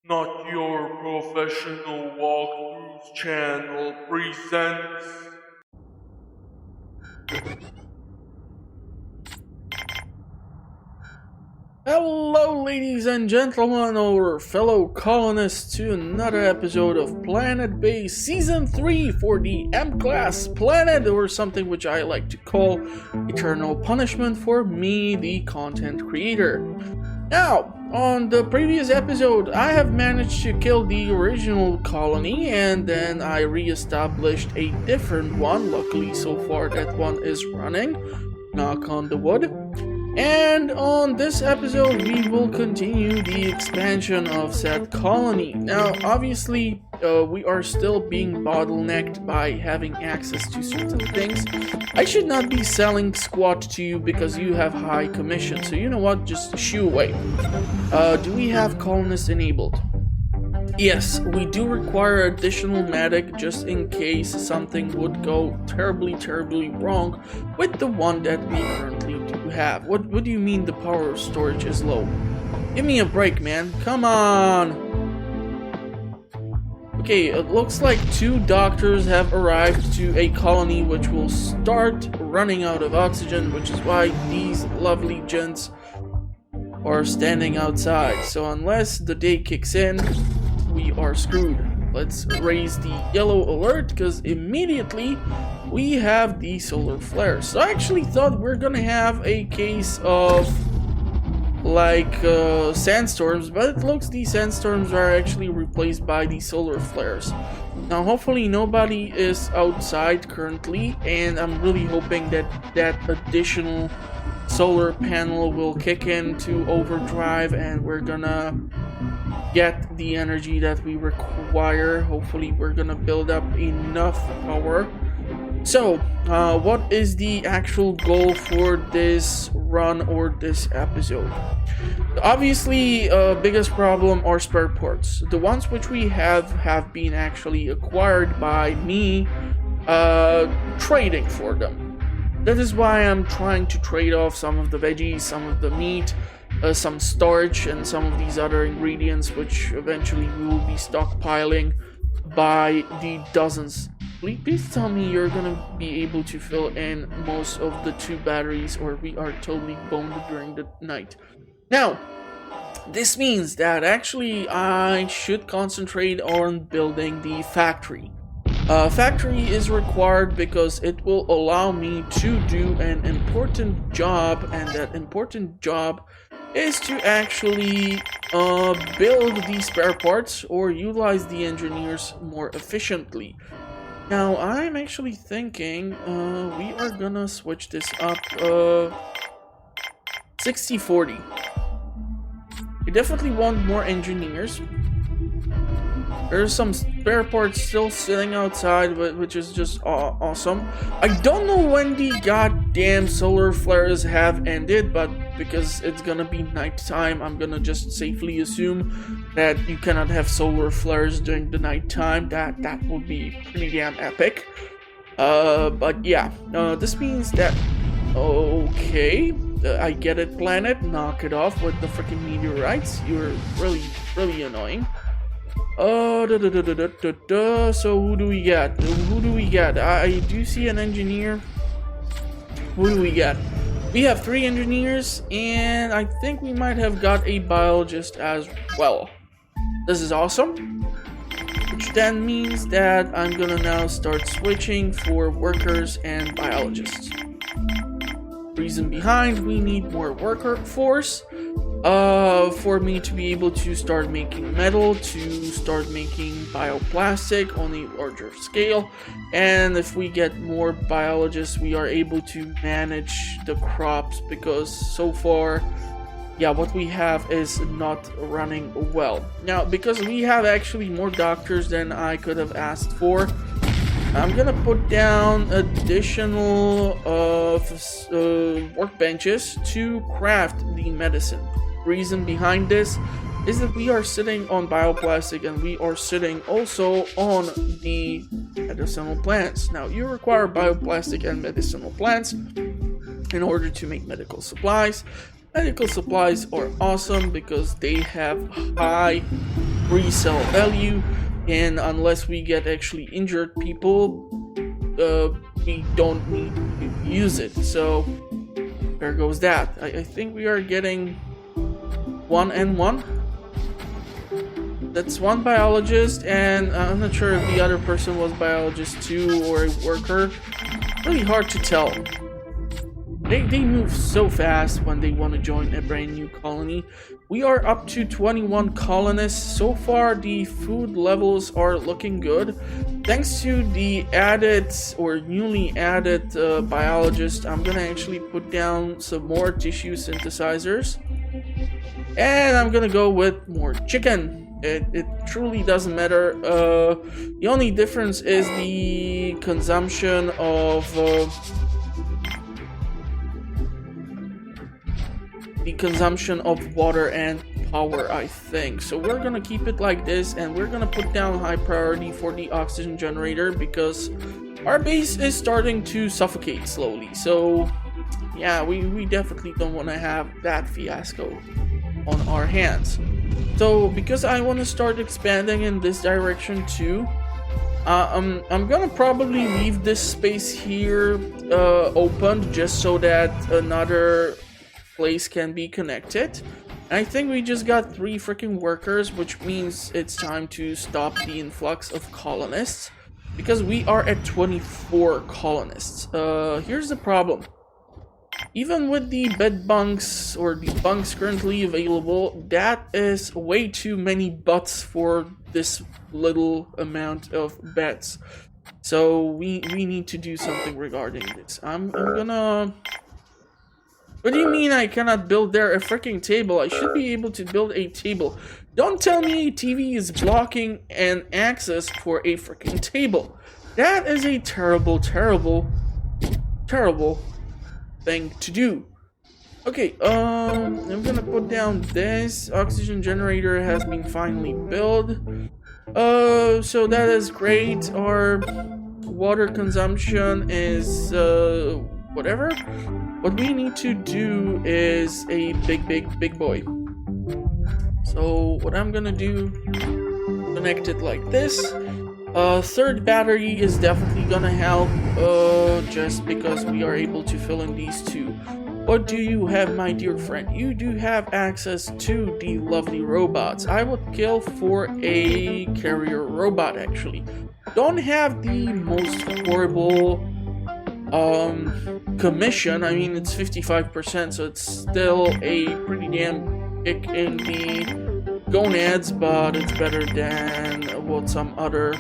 Not Your Professional Walkthroughs channel presents. Hello, ladies and gentlemen, or fellow colonists, to another episode of Planetbase Season 3 for the M-Class Planet, or something which I like to call Eternal Punishment for me, the content creator. Now, on the previous episode, I have managed to kill the original colony, and then I re-established a different one. Luckily, so far, that one is running. Knock on the wood. And on this episode, we will continue the expansion of said colony. Now, obviously, we are still being bottlenecked by having access to certain things. I should not be selling squat to you because you have high commission. So you know what? Just shoo away. Do we have colonists enabled? Yes, we do require additional medic just in case something would go terribly wrong with the one that we currently do have. What do you mean the power of storage is low? Give me a break, man. Come on! Okay, it looks like 2 doctors have arrived to a colony which will start running out of oxygen, which is why these lovely gents are standing outside. So unless the day kicks in, we are screwed. Let's raise the yellow alert because immediately we have the solar flares. So I actually thought we're gonna have a case of like sandstorms, but it looks the sandstorms are actually replaced by the solar flares. Now hopefully nobody is outside currently, and I'm really hoping that that additional solar panel will kick in to overdrive and we're gonna get the energy that we require. Hopefully we're gonna build up enough power. So what is the actual goal for this run or this episode? Obviously biggest problem are spare parts. The ones which we have been actually acquired by me trading for them. That is why I'm trying to trade off some of the veggies, some of the meat, some starch, and some of these other ingredients, which eventually we will be stockpiling by the dozens. Please tell me you're gonna be able to fill in most of the 2 batteries, or we are totally boned during the night. Now, this means that actually I should concentrate on building the factory. Factory is required because it will allow me to do an important job, and that important job is to actually build the spare parts or utilize the engineers more efficiently. Now, I'm actually thinking we are gonna switch this up 60-40. We definitely want more engineers. There's some spare parts still sitting outside, which is just awesome. I don't know when the goddamn solar flares have ended, but because it's gonna be nighttime, I'm gonna just safely assume that you cannot have solar flares during the nighttime. That would be pretty damn epic. But yeah, this means that... Okay, I get it, planet. Knock it off with the freaking meteorites. You're really annoying. So who do we get? I do see an engineer. Who do we get? We have 3 engineers, and I think we might have got a biologist as well. This is awesome. Which then means that I'm gonna now start switching for workers and biologists. Reason behind, we need more worker force. For me to be able to start making metal, to start making bioplastic on a larger scale, and if we get more biologists, we are able to manage the crops, because so far, yeah, what we have is not running well. Now, because we have actually more doctors than I could have asked for, I'm gonna put down additional workbenches to craft the medicine. Reason behind this is that we are sitting on bioplastic and we are sitting also on the medicinal plants. Now, you require bioplastic and medicinal plants in order to make medical supplies. Medical supplies are awesome because they have high resale value, and unless we get actually injured people, we don't need to use it. So there goes that. I think we are getting 1 and 1. That's one biologist, and I'm not sure if the other person was biologist too or a worker. Really hard to tell. They move so fast when they want to join a brand new colony. We are up to 21 colonists. So far, the food levels are looking good. Thanks to the added or newly added biologist, I'm gonna actually put down some more tissue synthesizers. And I'm gonna go with more chicken. It truly doesn't matter. The only difference is the consumption of water and power, I think. So we're gonna keep it like this, and we're gonna put down high priority for the oxygen generator because our base is starting to suffocate slowly. So yeah, we definitely don't want to have that fiasco on our hands. So because I want to start expanding in this direction too, I'm gonna probably leave this space here open just so that another place can be connected. I think we just got 3 freaking workers, which means it's time to stop the influx of colonists because we are at 24 colonists. Here's the problem. Even with the bed bunks or the bunks currently available, that is way too many butts for this little amount of beds. So we need to do something regarding this. I'm gonna... What do you mean I cannot build there a freaking table? I should be able to build a table. Don't tell me a TV is blocking an access for a freaking table. That is a terrible, terrible, terrible thing to do. Okay, I'm gonna put down this. Oxygen generator has been finally built. So that is great. Our water consumption is, whatever. What we need to do is a big boy. So what I'm gonna do, connect it like this. Third battery is definitely gonna help, just because we are able to fill in these 2. What do you have, my dear friend? You do have access to the lovely robots. I would kill for a carrier robot, actually. Don't have the most horrible commission. I mean, it's 55%, so it's still a pretty damn kick in the gonads, but it's better than what some other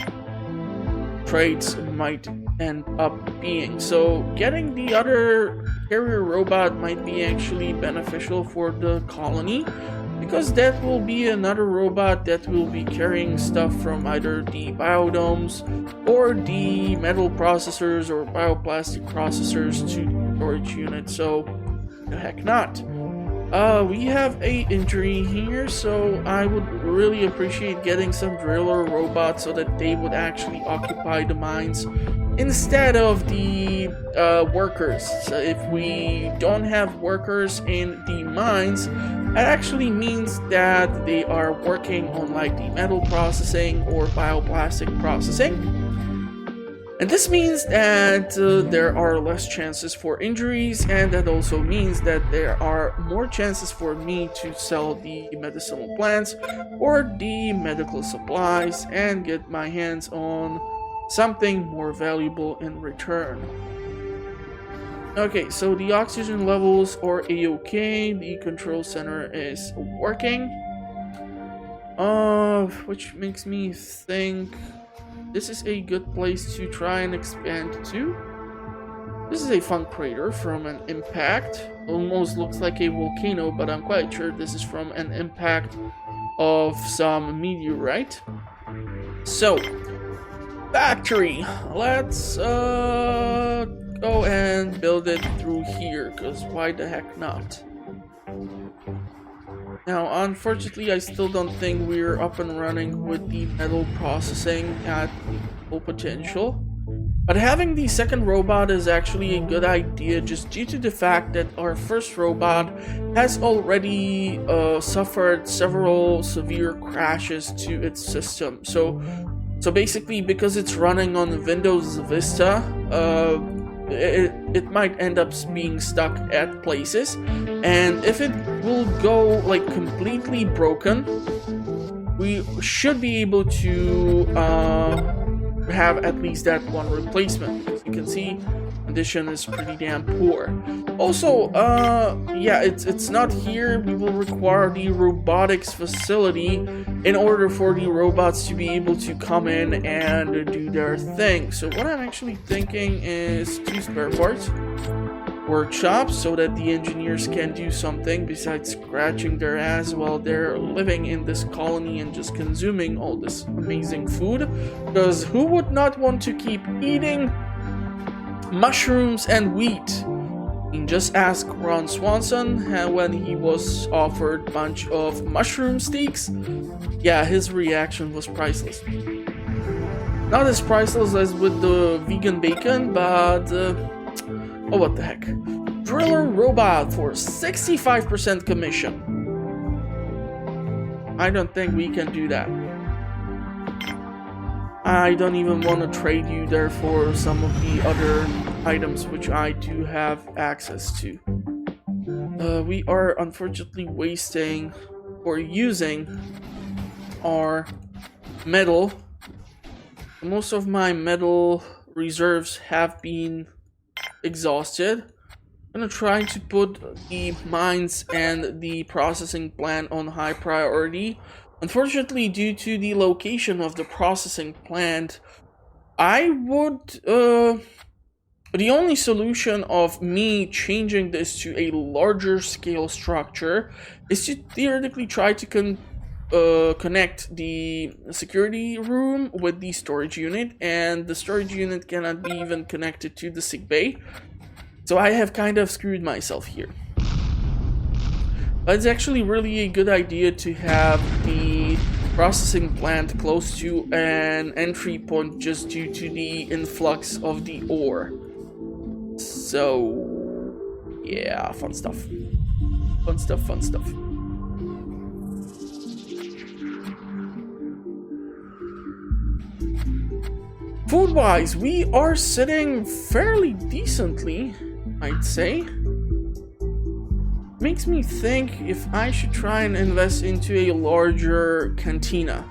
traits might end up being. So getting the other carrier robot might be actually beneficial for the colony, because that will be another robot that will be carrying stuff from either the biodomes or the metal processors or bioplastic processors to the storage unit. So the heck not. We have a injury here, so I would really appreciate getting some driller robots so that they would actually occupy the mines instead of the workers. So if we don't have workers in the mines, that actually means that they are working on like the metal processing or bioplastic processing. And this means that there are less chances for injuries, and that also means that there are more chances for me to sell the medicinal plants or the medical supplies and get my hands on something more valuable in return. Okay, so the oxygen levels are a-okay, the control center is working. Which makes me think this is a good place to try and expand to. This is a fun crater from an impact. Almost looks like a volcano, but I'm quite sure this is from an impact of some meteorite. So, factory. Let's go and build it through here, because why the heck not? Now, unfortunately, I still don't think we're up and running with the metal processing at full potential. But having the second robot is actually a good idea just due to the fact that our first robot has already suffered several severe crashes to its system. So basically, because it's running on Windows Vista, it might end up being stuck at places, and if it will go like completely broken, we should be able to have at least that one replacement. As you can see, condition is pretty damn poor. Also, yeah, it's not here. We will require the robotics facility in order for the robots to be able to come in and do their thing. So what I'm actually thinking is 2 spare parts workshops so that the engineers can do something besides scratching their ass while they're living in this colony and just consuming all this amazing food. Because who would not want to keep eating mushrooms and wheat? I mean, just ask Ron Swanson when he was offered a bunch of mushroom steaks. Yeah, his reaction was priceless. Not as priceless as with the vegan bacon, but oh, what the heck. Driller robot for 65% commission. I don't think we can do that. I don't even want to trade you there for some of the other items which I do have access to. We are unfortunately wasting or using our metal. Most of my metal reserves have been exhausted. I'm gonna try to put the mines and the processing plant on high priority. Unfortunately, due to the location of the processing plant, I would the only solution of me changing this to a larger scale structure is to theoretically try to connect the security room with the storage unit, and the storage unit cannot be even connected to the sick bay. So I have kind of screwed myself here. But it's actually really a good idea to have the processing plant close to an entry point just due to the influx of the ore. So yeah, fun stuff. Fun stuff, fun stuff. Food-wise, we are sitting fairly decently, I'd say. Makes me think if I should try and invest into a larger cantina.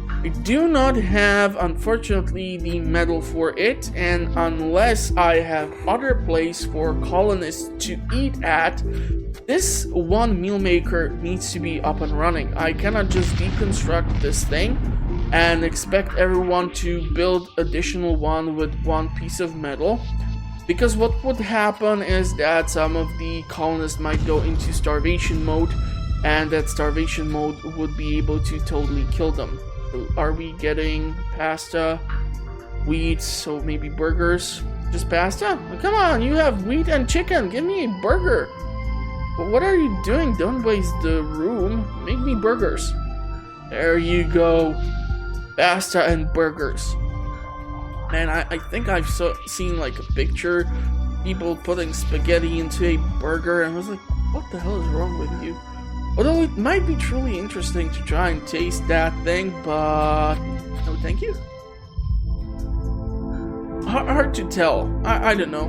I do not have, unfortunately, the metal for it, and unless I have other place for colonists to eat at, this one meal maker needs to be up and running. I cannot just deconstruct this thing and expect everyone to build additional one with one piece of metal, because what would happen is that some of the colonists might go into starvation mode, and that starvation mode would be able to totally kill them. So are we getting pasta, wheat, so maybe burgers? Just pasta? Oh, come on, you have wheat and chicken, give me a burger. But what are you doing? Don't waste the room, make me burgers. There you go. Pasta and burgers. And I think I've seen like a picture, people putting spaghetti into a burger, and I was like, what the hell is wrong with you? Although it might be truly interesting to try and taste that thing, but no thank you. Hard to tell. I don't know.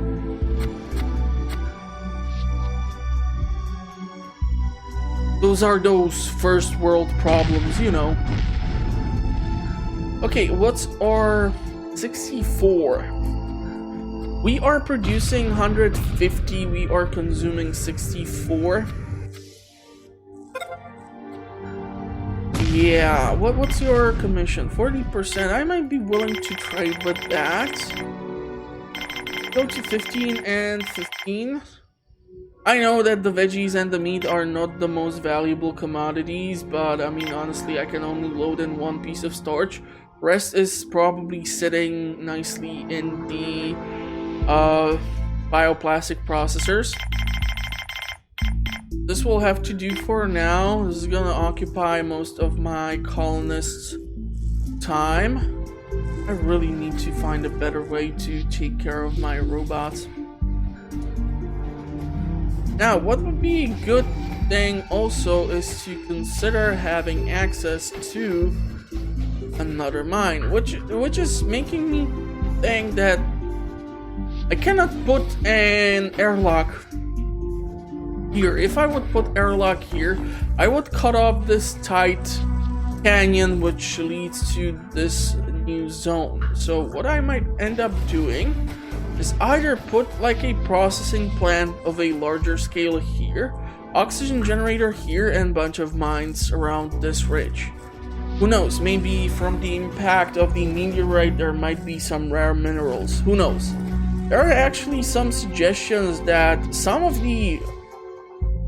Those are those first world problems, you know. Okay, what's our 64? We are producing 150, we are consuming 64. Yeah, what's your commission? 40%. I might be willing to trade with that. Go to 15 and 15. I know that the veggies and the meat are not the most valuable commodities, but I mean, honestly, I can only load in one piece of starch. Rest is probably sitting nicely in the bioplastic processors. This will have to do for now. This is gonna occupy most of my colonists' time. I really need to find a better way to take care of my robots. Now, what would be a good thing also is to consider having access to another mine, which is making me think that I cannot put an airlock here. If I would put airlock here, I would cut off this tight canyon which leads to this new zone. So what I might end up doing is either put like a processing plant of a larger scale here, oxygen generator here, and bunch of mines around this ridge. Who knows, maybe from the impact of the meteorite there might be some rare minerals. Who knows? There are actually some suggestions that some of the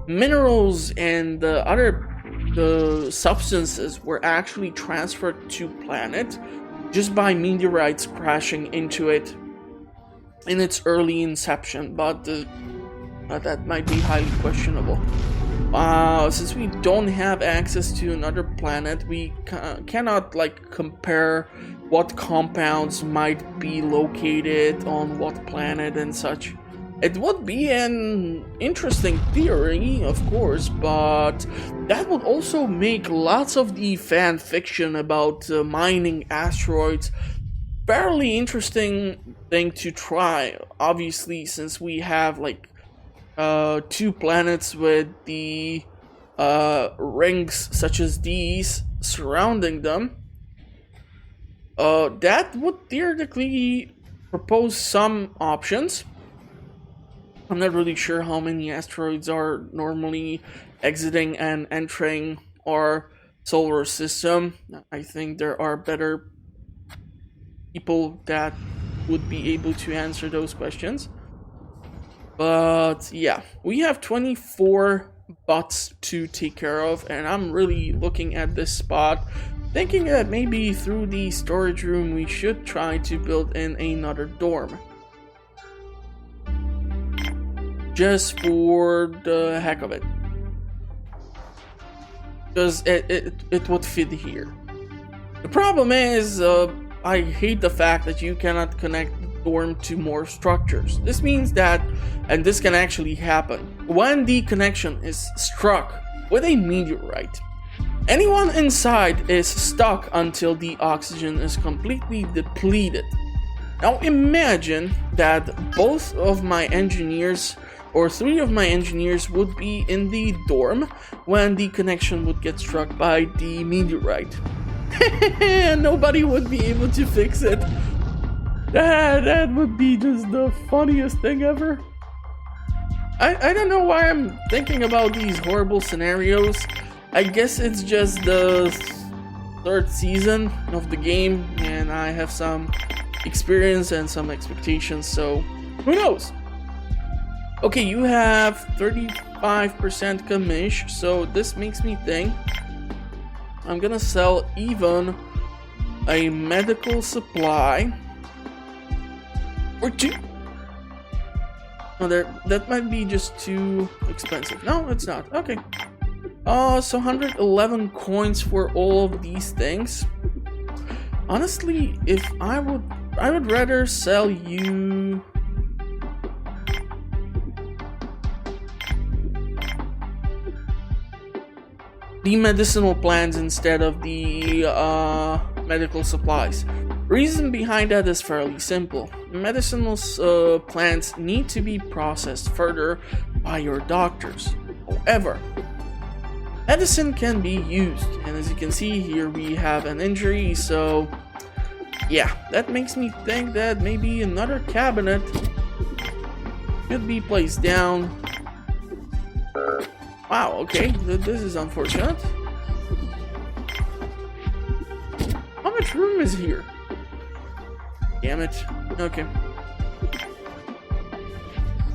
minerals and the substances were actually transferred to planet just by meteorites crashing into it in its early inception, but that might be highly questionable. Since we don't have access to another planet, we cannot like compare what compounds might be located on what planet and such. It would be an interesting theory, of course, but that would also make lots of the fan fiction about mining asteroids fairly interesting thing to try. Obviously, since we have like 2 planets with the rings such as these surrounding them, that would theoretically propose some options. I'm not really sure how many asteroids are normally exiting and entering our solar system. I think there are better people that would be able to answer those questions. But yeah, we have 24 bots to take care of, and I'm really looking at this spot, thinking that maybe through the storage room we should try to build in another dorm. Just for the heck of it. Because it would fit here. The problem is, I hate the fact that you cannot connect the dorm to more structures. This means that, and this can actually happen, when the connection is struck with a meteorite, anyone inside is stuck until the oxygen is completely depleted. Now imagine that both of my engineers, or 3 of my engineers, would be in the dorm when the connection would get struck by the meteorite. Nobody would be able to fix it. That would be just the funniest thing ever. I don't know why I'm thinking about these horrible scenarios. I guess it's just the 3rd season of the game, and I have some experience and some expectations, so who knows? Okay, you have 35% commish, so this makes me think I'm gonna sell even a medical supply or 2. Oh, that might be just too expensive. No, it's not. Okay. So 111 coins for all of these things. Honestly, if I would rather sell you the medicinal plants instead of the medical supplies. Reason behind that is fairly simple. Medicinal plants need to be processed further by your doctors. However, medicine can be used, and as you can see here we have an injury, so yeah, that makes me think that maybe another cabinet should be placed down. Wow, okay, this is unfortunate. How much room is here? Damn it. Okay.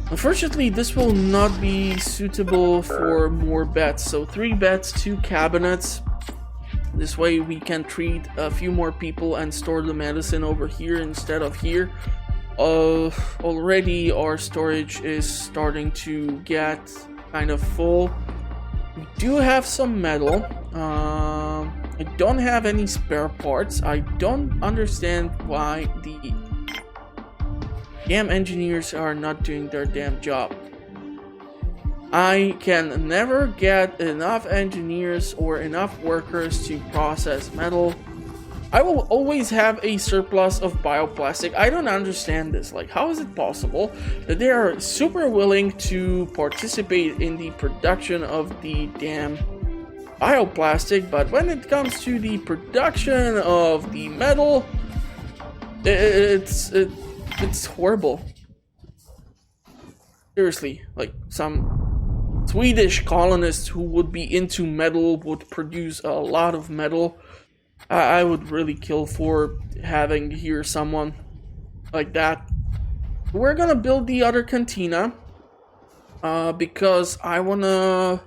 Unfortunately, this will not be suitable for more beds. So 3 beds, 2 cabinets. This way we can treat a few more people and store the medicine over here instead of here. Already our storage is starting to get kind of full. We do have some metal. I don't have any spare parts. I don't understand why the damn engineers are not doing their damn job. I can never get enough engineers or enough workers to process metal. I will always have a surplus of bioplastic. I don't understand this. Like, how is it possible that they are super willing to participate in the production of the damn bioplastic, but when it comes to the production of the metal, it's horrible. Seriously, like some Swedish colonists who would be into metal would produce a lot of metal. I would really kill for having here someone like that. We're gonna build the other cantina because I wanna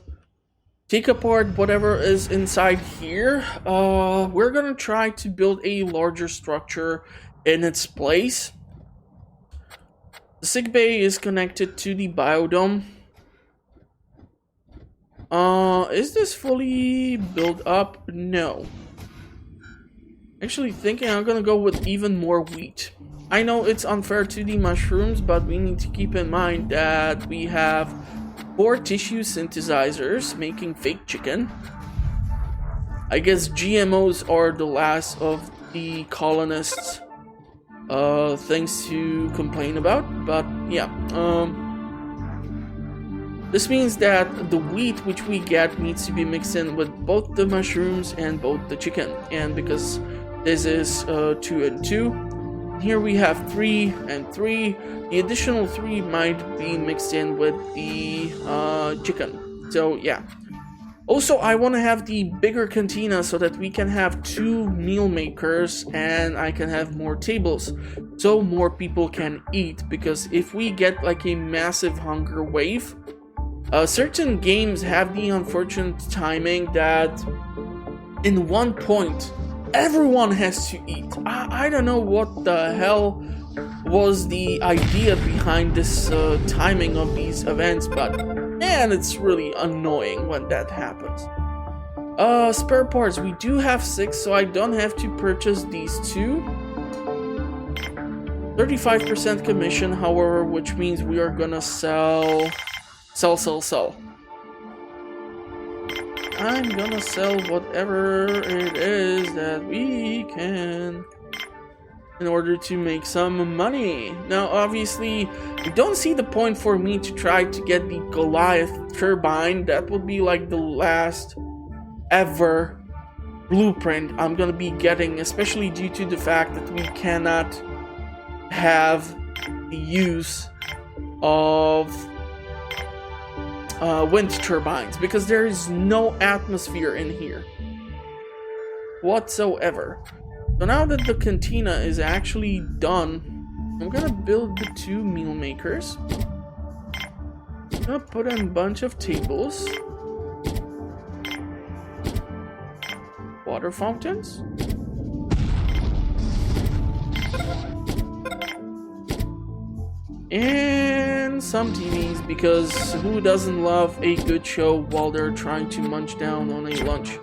take apart whatever is inside here. We're gonna try to build a larger structure in its place. The sick bay is connected to the biodome. Is this fully built up? No. Actually thinking I'm gonna go with even more wheat. I know it's unfair to the mushrooms, but we need to keep in mind that we have 4 tissue synthesizers making fake chicken. I guess GMOs are the last of the colonists' things to complain about, but yeah. This means that the wheat which we get needs to be mixed in with both the mushrooms and both the chicken, and because this is 2 and 2. Here we have 3 and 3. The additional 3 might be mixed in with the chicken. So yeah. Also, I want to have the bigger cantina so that we can have 2 meal makers and I can have more tables so more people can eat. Because if we get like a massive hunger wave, certain games have the unfortunate timing that in one point everyone has to eat. I don't know what the hell was the idea behind this timing of these events, but man, it's really annoying when that happens. Spare parts, we do have 6, so I don't have to purchase these 2. 35% commission, however, which means we are gonna sell. I'm gonna sell whatever it is that we can in order to make some money. Now, obviously, I don't see the point for me to try to get the Goliath turbine. That would be like the last ever blueprint I'm gonna be getting, especially due to the fact that we cannot have the use of wind turbines because there is no atmosphere in here whatsoever. So now that the cantina is actually done, I'm gonna build the 2 meal makers. I'm gonna put in a bunch of tables, water fountains, and some TVs, because who doesn't love a good show while they're trying to munch down on a lunch?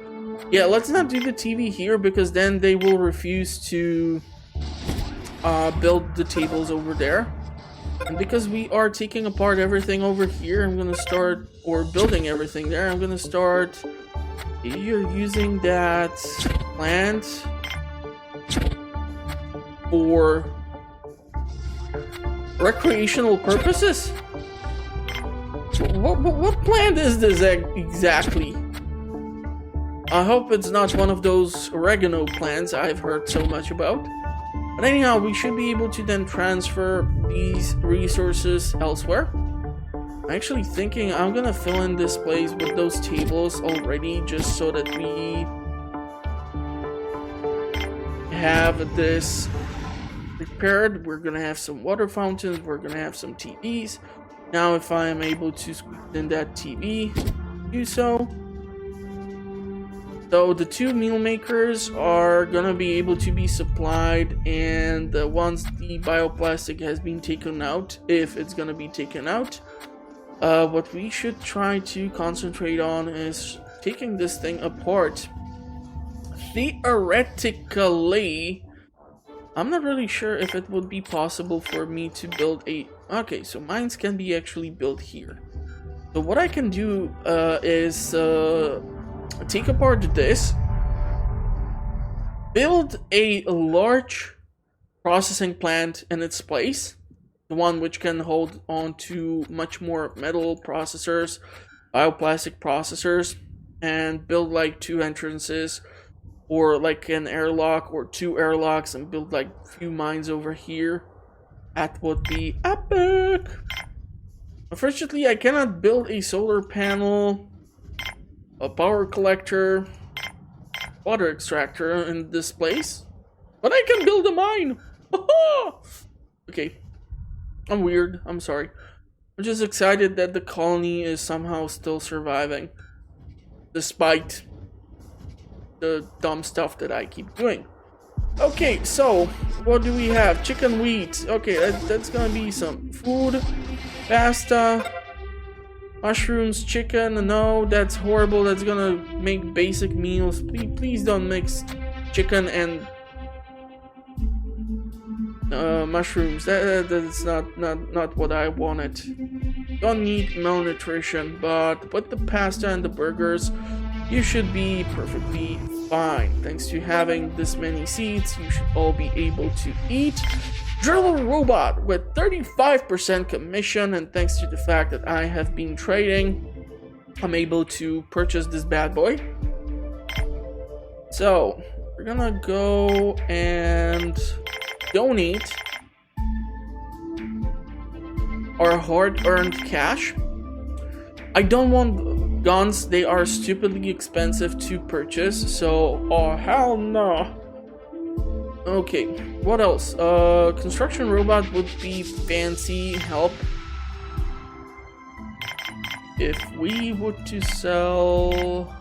Yeah, let's not do the TV here because then they will refuse to build the tables over there. And because we are taking apart everything over here, I'm gonna start, or building everything there, I'm gonna start. You're using that plant for recreational purposes? What plant is this exactly? I hope it's not one of those oregano plants I've heard so much about. But anyhow, we should be able to then transfer these resources elsewhere. I'm actually thinking I'm gonna fill in this place with those tables already, just so that we have this prepared. We're gonna have some water fountains, we're gonna have some TVs. Now if I am able to squeeze in that TV, do so. So the 2 meal makers are gonna be able to be supplied, and once the bioplastic has been taken out, if it's gonna be taken out, what we should try to concentrate on is taking this thing apart theoretically, I'm not really sure if it would be possible for me to build a... Okay, so mines can be actually built here. So what I can do is take apart this, build a large processing plant in its place, the one which can hold on to much more metal processors, bioplastic processors, and build like 2 entrances, or like an airlock or 2 airlocks, and build like a few mines over here. That would be epic. Unfortunately, I cannot build a solar panel, a power collector, water extractor in this place, but I can build a mine. Okay, I'm weird, I'm sorry. I'm just excited that the colony is somehow still surviving, despite the dumb stuff that I keep doing. Okay, so what do we have? Chicken wheat. Okay, that's gonna be some food. Pasta. Mushrooms, chicken. No, that's horrible. That's gonna make basic meals. Please don't mix chicken and mushrooms. That's not what I wanted. Don't need malnutrition, but with the pasta and the burgers, you should be perfectly fine. Thanks to having this many seeds, you should all be able to eat. Driller robot with 35% commission, and thanks to the fact that I have been trading, I'm able to purchase this bad boy. So we're gonna go and donate our hard-earned cash. I don't want guns, they are stupidly expensive to purchase, so oh hell no. Okay, what else? Construction robot would be fancy help. If we were to sell...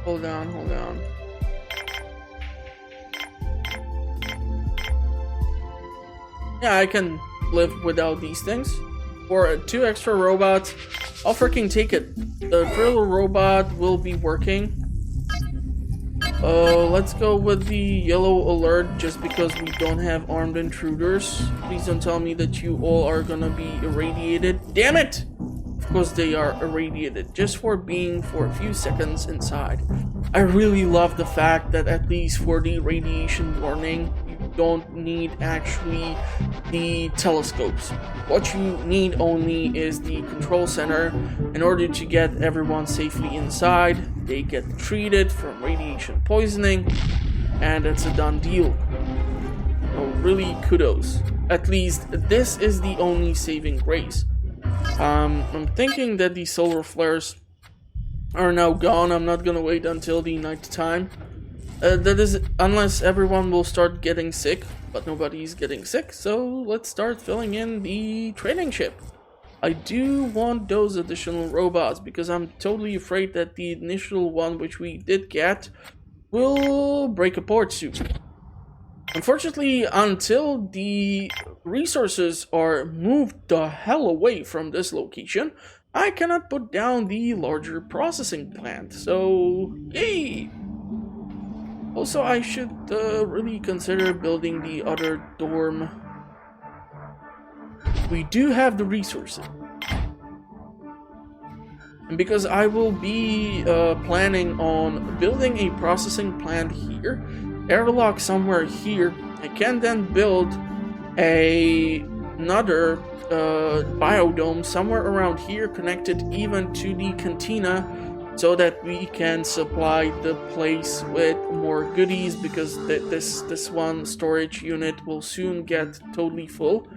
hold on. Yeah, I can live without these things. For 2 extra robots, I'll freaking take it. The driller robot will be working. Let's go with the yellow alert just because we don't have armed intruders. Please don't tell me that you all are gonna be irradiated. Damn it! Of course they are irradiated, just for being for a few seconds inside. I really love the fact that at least for the radiation warning, you don't need actually the telescopes. What you need only is the control center. In order to get everyone safely inside, they get treated from radiation poisoning, and it's a done deal. So really kudos. At least this is the only saving grace. I'm thinking that the solar flares are now gone. I'm not gonna wait until the night time. That is, unless everyone will start getting sick, but nobody's getting sick, so let's start filling in the training ship. I do want those additional robots because I'm totally afraid that the initial one which we did get will break apart soon. Unfortunately, until the resources are moved the hell away from this location, I cannot put down the larger processing plant, so yay! Also, I should really consider building the other dorm. We do have the resources. And because I will be planning on building a processing plant here, airlock somewhere here, I can then build another biodome somewhere around here, connected even to the cantina, so that we can supply the place with more goodies, because this one storage unit will soon get totally full,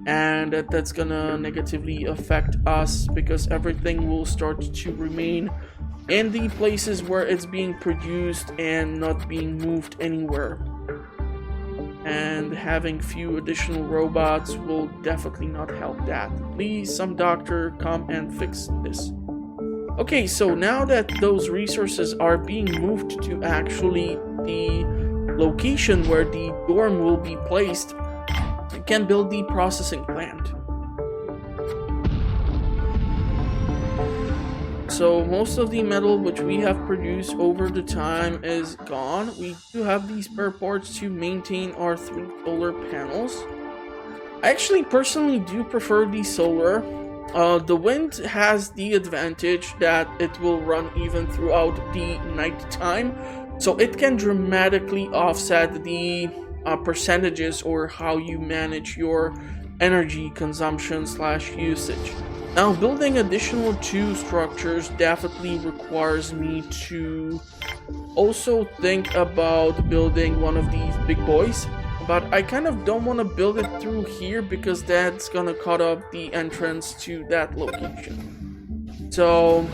and that's gonna negatively affect us because everything will start to remain in the places where it's being produced and not being moved anywhere. And having few additional robots will definitely not help that. Please, some doctor, come and fix this. Okay, so now that those resources are being moved to actually the location where the dorm will be placed, I can build the processing plant. So most of the metal which we have produced over the time is gone. We do have these spare parts to maintain our 3 solar panels. I actually personally do prefer the solar. The wind has the advantage that it will run even throughout the night time, so it can dramatically offset the percentages or how you manage your energy consumption / usage. Now, building additional 2 structures definitely requires me to also think about building one of these big boys, but I kind of don't want to build it through here because that's gonna cut off the entrance to that location. So,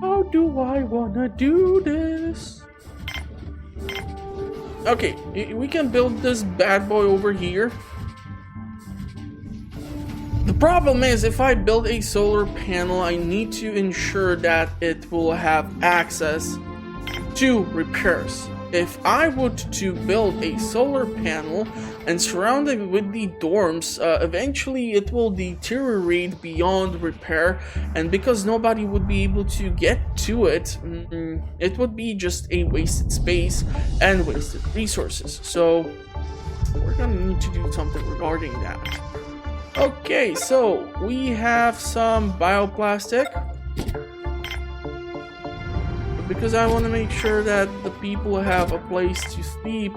how do I wanna do this? Okay, we can build this bad boy over here. The problem is, if I build a solar panel, I need to ensure that it will have access to repairs. If I were to build a solar panel and surround it with the dorms, eventually it will deteriorate beyond repair, and because nobody would be able to get to it, it would be just a wasted space and wasted resources. So we're gonna need to do something regarding that. Okay, so we have some bioplastic, because I want to make sure that the people have a place to sleep.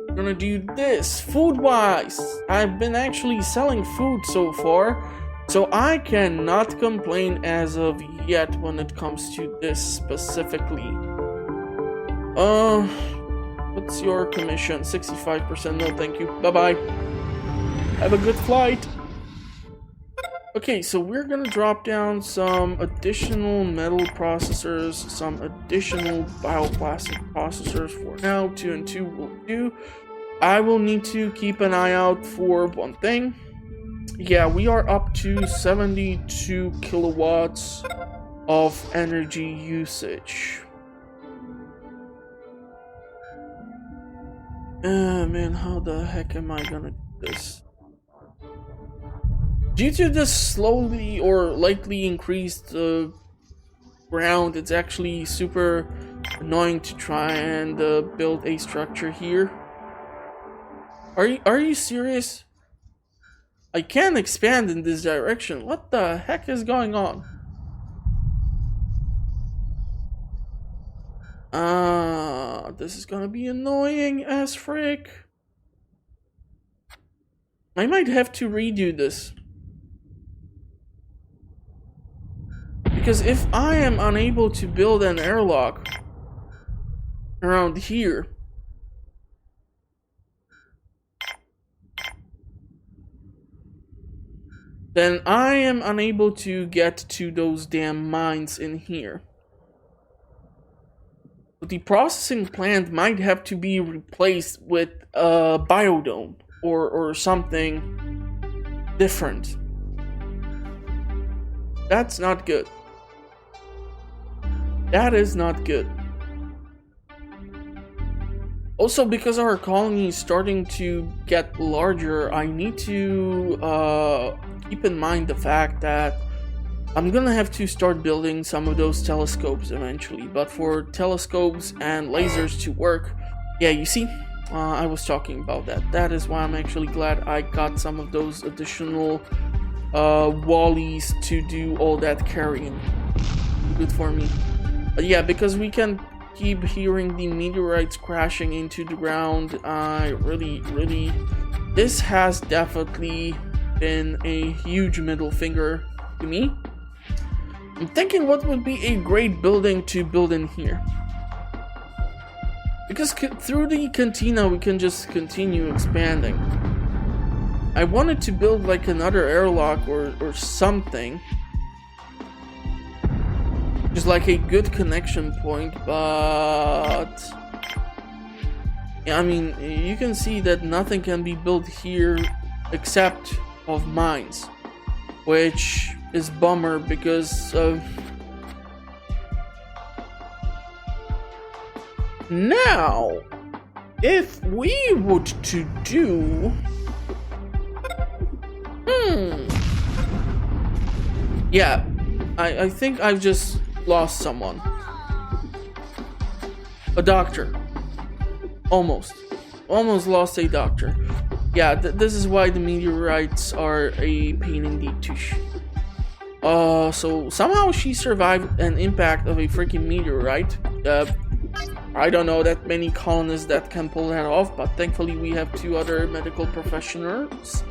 I'm gonna do this. Food-wise, I've been actually selling food so far, so I cannot complain as of yet when it comes to this specifically. What's your commission? 65%. No, thank you. Bye-bye. Have a good flight. Okay, so we're gonna drop down some additional metal processors, some additional bioplastic processors for now. 2 and 2 will do. I will need to keep an eye out for one thing. Yeah, we are up to 72 kilowatts of energy usage. Man, how the heck am I gonna do this? Due to this slowly or likely increased ground, it's actually super annoying to try and build a structure here. Are you serious? I can't expand in this direction. What the heck is going on? This is gonna be annoying as frick. I might have to redo this. Because if I am unable to build an airlock around here, then I am unable to get to those damn mines in here. The processing plant might have to be replaced with a biodome or something different. That's not good. That is not good. Also, because our colony is starting to get larger, I need to keep in mind the fact that I'm gonna have to start building some of those telescopes eventually. But for telescopes and lasers to work, yeah, you see, I was talking about that. That is why I'm actually glad I got some of those additional wallies to do all that carrying. Good for me. But yeah, because we can keep hearing the meteorites crashing into the ground, I really, this has definitely been a huge middle finger to me. I'm thinking what would be a great building to build in here. Because through the cantina we can just continue expanding. I wanted to build like another airlock or something. Just like a good connection point, but... yeah, I mean, you can see that nothing can be built here except of mines. Which is bummer because Now, if we would to do... Yeah, I think I've just lost someone. A doctor. Almost lost a doctor. Yeah, this is why the meteorites are a pain indeed to so somehow she survived an impact of a freaking meteorite. I don't know that many colonists that can pull that off, but thankfully we have 2 other medical professionals.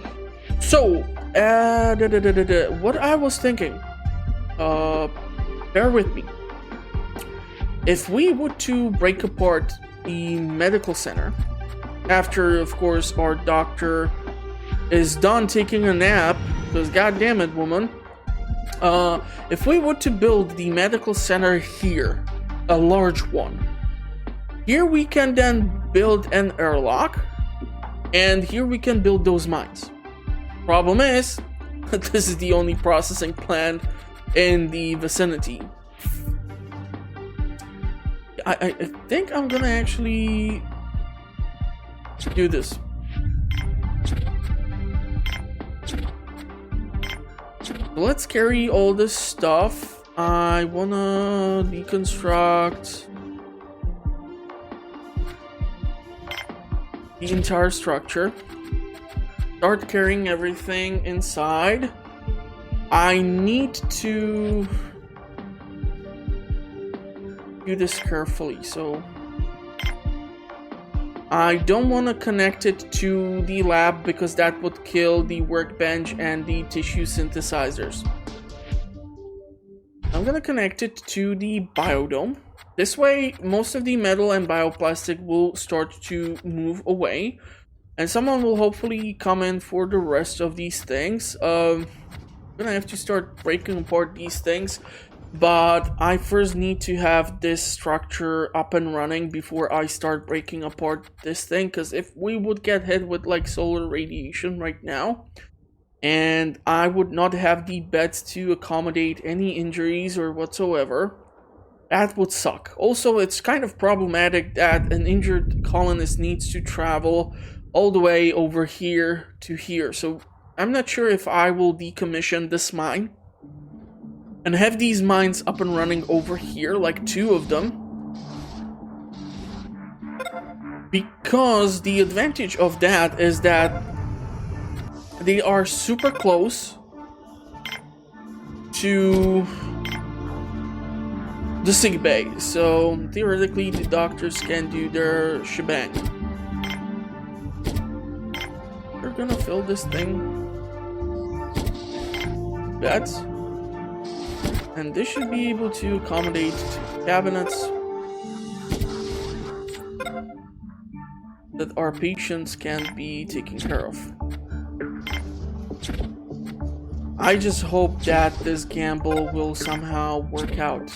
So, what I was thinking, bear with me. If we were to break apart the medical center, after, of course, our doctor is done taking a nap, because goddamn it, woman, if we were to build the medical center here, a large one, here we can then build an airlock, and here we can build those mines. Problem is, this is the only processing plant in the vicinity. I think I'm gonna actually do this. Let's carry all this stuff. I wanna deconstruct the entire structure. Start carrying everything inside. I need to do this carefully, so I don't want to connect it to the lab because that would kill the workbench and the tissue synthesizers. I'm gonna connect it to the biodome. This way, most of the metal and bioplastic will start to move away, and someone will hopefully come in for the rest of these things. I'm gonna have to start breaking apart these things, but I first need to have this structure up and running before I start breaking apart this thing, because if we would get hit with like solar radiation right now, and I would not have the beds to accommodate any injuries or whatsoever, that would suck. Also, it's kind of problematic that an injured colonist needs to travel all the way over here to here, so I'm not sure if I will decommission this mine and have these mines up and running over here, like 2 of them. Because the advantage of that is that they are super close to the sick bay, so theoretically the doctors can do their shebang. We're gonna fill this thing with beds. And this should be able to accommodate 2 cabinets that our patients can be taken care of. I just hope that this gamble will somehow work out.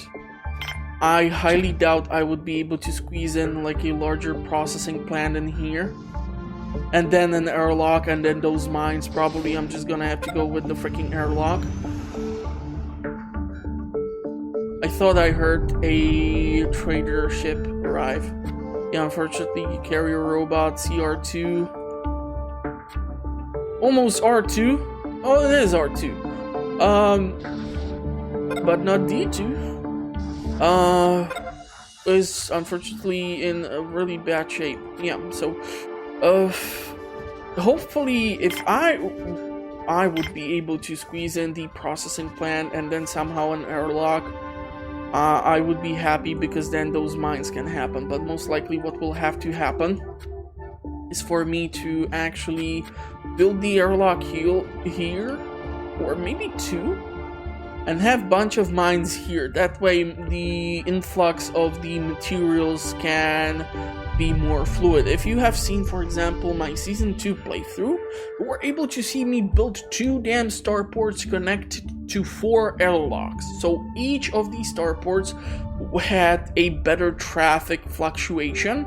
I highly doubt I would be able to squeeze in like a larger processing plant in here, and then an airlock, and then those mines. Probably I'm just gonna have to go with the freaking airlock. I thought I heard a trader ship arrive. Yeah, unfortunately, carrier robot CR2. Almost R2. Oh, it is R2. But not D2. Is unfortunately in a really bad shape. Yeah, so, hopefully, if I would be able to squeeze in the processing plant and then somehow an airlock, I would be happy, because then those mines can happen. But most likely what will have to happen is for me to actually build the airlock here, or maybe 2, and have a bunch of mines here. That way the influx of the materials can be more fluid. If you have seen, for example, my Season 2 playthrough, you were able to see me build 2 damn starports connected to 4 airlocks. So each of these starports had a better traffic fluctuation.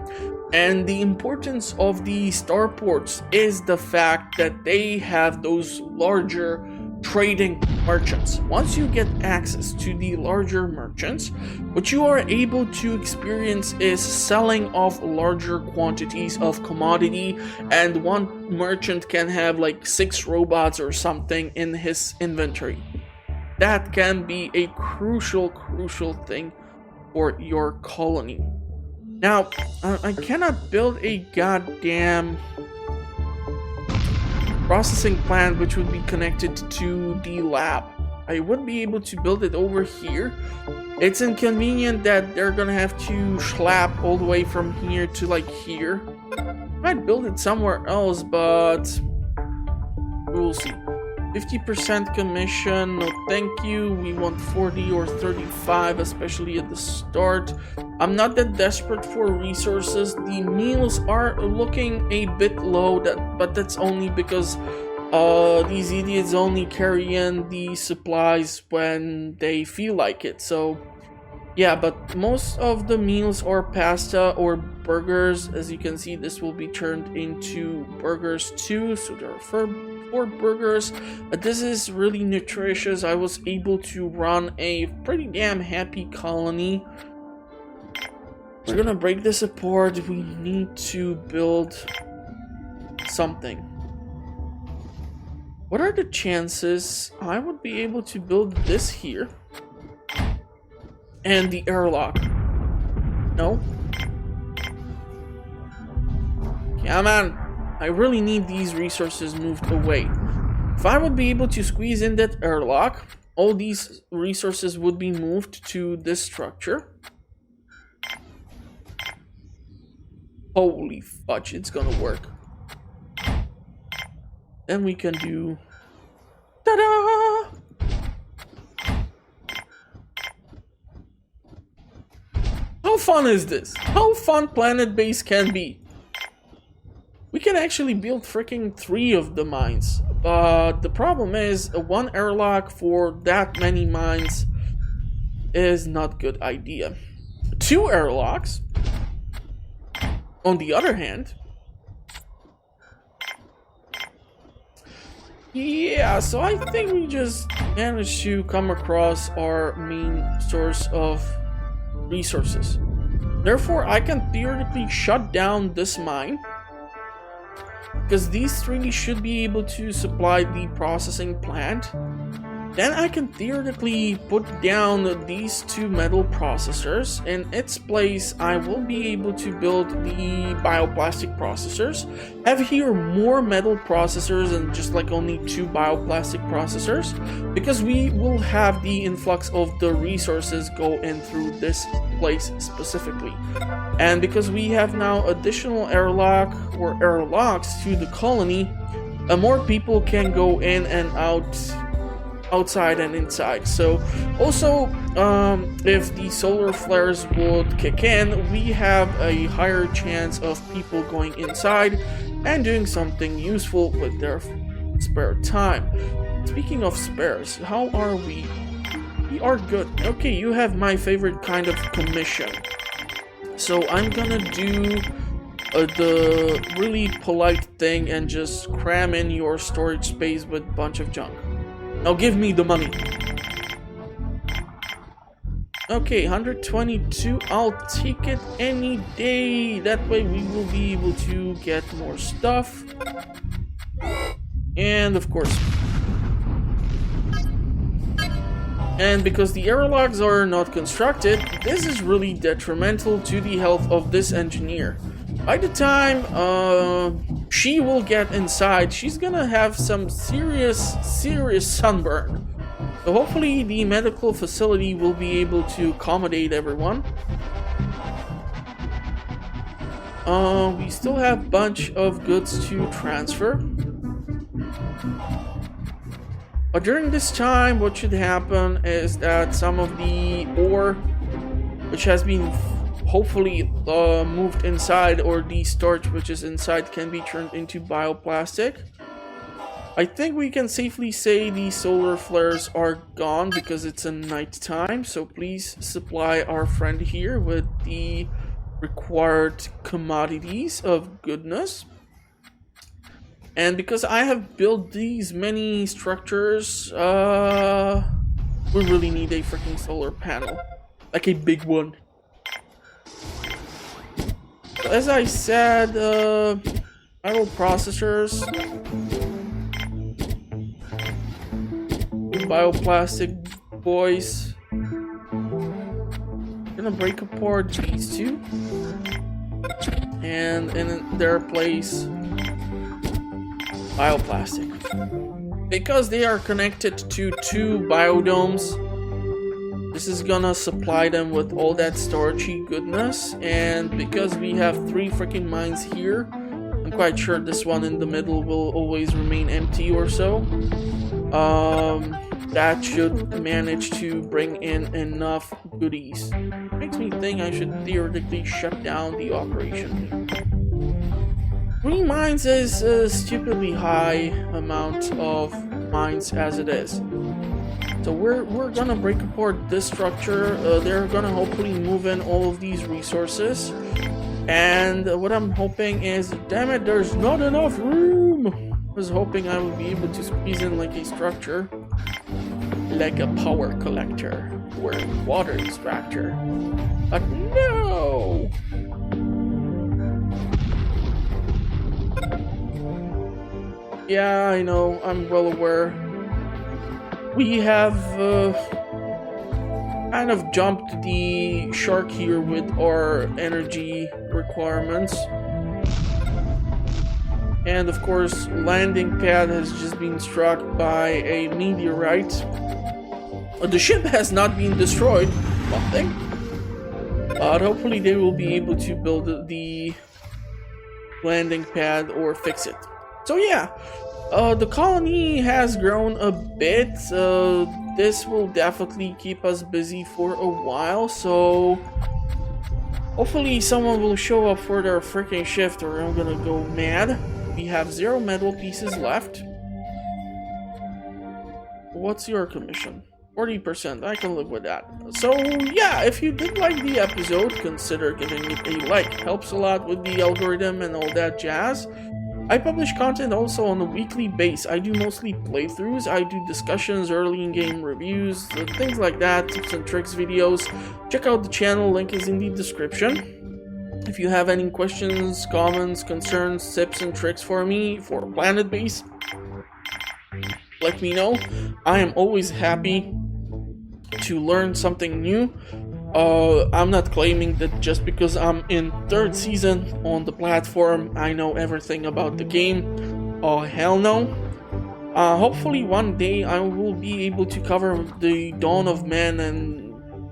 And the importance of the starports is the fact that they have those larger trading merchants. Once you get access to the larger merchants, what you are able to experience is selling off larger quantities of commodity, and one merchant can have like 6 robots or something in his inventory. That can be a crucial thing for your colony. Now, I cannot build a goddamn processing plant which would be connected to the lab. I would be able to build it over here. It's inconvenient that they're gonna have to schlep all the way from here to like here. Might build it somewhere else, but we'll see. 50% commission, no thank you. We want 40 or 35, especially at the start. I'm not that desperate for resources. The meals are looking a bit low, but that's only because these idiots only carry in the supplies when they feel like it. So yeah, but most of the meals are pasta or burgers. As you can see, this will be turned into burgers too, so there are 4 burgers. But this is really nutritious. I was able to run a pretty damn happy colony. So we're gonna break this apart. We need to build something. What are the chances I would be able to build this here? And the airlock. No? Come on. I really need these resources moved away. If I would be able to squeeze in that airlock, all these resources would be moved to this structure. Holy fudge, it's gonna work. Then we can do... Ta-da! How fun is this? How fun Planetbase can be. We can actually build freaking 3 of the mines. But the problem is, one airlock for that many mines is not a good idea. 2 airlocks, on the other hand... Yeah, so I think we just managed to come across our main source of resources. Therefore, I can theoretically shut down this mine, because these 3 should be able to supply the processing plant. Then I can theoretically put down these 2 metal processors. In its place, I will be able to build the bioplastic processors. Have here more metal processors and just like only 2 bioplastic processors, because we will have the influx of the resources go in through this place specifically. And because we have now additional airlock or airlocks to the colony, more people can go in and out, outside and inside. So also, if the solar flares would kick in, we have a higher chance of people going inside and doing something useful with their spare time. Speaking of spares, how are we? We are good. Okay, you have my favorite kind of commission. So I'm gonna do the really polite thing and just cram in your storage space with a bunch of junk. Now give me the money. Okay, 122. I'll take it any day. That way we will be able to get more stuff. And of course. And because the airlocks are not constructed, this is really detrimental to the health of this engineer. By the time she will get inside, she's gonna have some serious sunburn. So hopefully the medical facility will be able to accommodate everyone. We still have a bunch of goods to transfer. But during this time, what should happen is that some of the ore, which has been hopefully moved inside, or the starch which is inside can be turned into bioplastic. I think we can safely say the solar flares are gone because it's a night time, so please supply our friend here with the required commodities of goodness. And because I have built these many structures, we really need a freaking solar panel. Like a big one. So as I said, viral processors, bioplastic boys. Gonna break apart these two. And in their place, bioplastic. Because they are connected to two biodomes, this is gonna supply them with all that starchy goodness. And because we have 3 freaking mines here, I'm quite sure this one in the middle will always remain empty or so. That should manage to bring in enough goodies. Makes me think I should theoretically shut down the operation. 3 mines is a stupidly high amount of mines as it is. So we're gonna break apart this structure. They're gonna hopefully move in all of these resources. And what I'm hoping is, damn it, there's not enough room! I was hoping I would be able to squeeze in like a structure. Like a power collector or water extractor. But no! Yeah, I know, I'm well aware. We have kind of jumped the shark here with our energy requirements. And of course, landing pad has just been struck by a meteorite. The ship has not been destroyed, one thing. But hopefully they will be able to build the landing pad or fix it. So yeah, the colony has grown a bit. This will definitely keep us busy for a while, so hopefully someone will show up for their freaking shift or I'm gonna go mad. We have 0 metal pieces left. What's your commission? 40%, I can live with that. So yeah, if you did like the episode, consider giving it a like. Helps a lot with the algorithm and all that jazz. I publish content also on a weekly basis. I do mostly playthroughs, I do discussions, early in-game reviews, things like that, tips and tricks videos. Check out the channel, link is in the description. If you have any questions, comments, concerns, tips and tricks for me for Planetbase, let me know. I am always happy to learn something new. I'm not claiming that just because I'm in 3rd season on the platform, I know everything about the game. Oh, hell no. Hopefully one day I will be able to cover the Dawn of Man and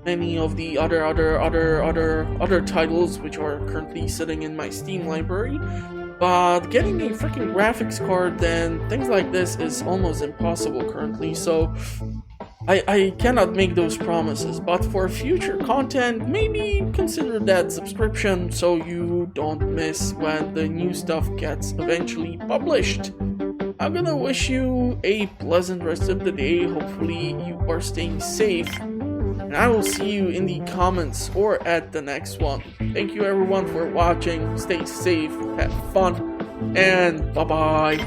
many of the other titles which are currently sitting in my Steam library. But getting a freaking graphics card and things like this is almost impossible currently, so I cannot make those promises. But for future content, maybe consider that subscription so you don't miss when the new stuff gets eventually published. I'm gonna wish you a pleasant rest of the day. Hopefully you are staying safe. And I will see you in the comments or at the next one. Thank you everyone for watching. Stay safe, have fun, and bye-bye.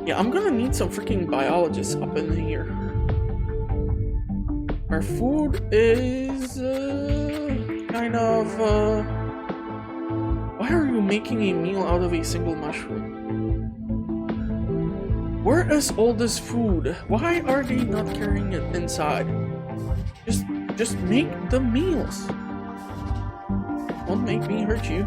Yeah, I'm gonna need some freaking biologists up in here. Our food is kind of why are you making a meal out of a single mushroom? Where is all this food? Why are they not carrying it inside? Just make the meals. Won't make me hurt you.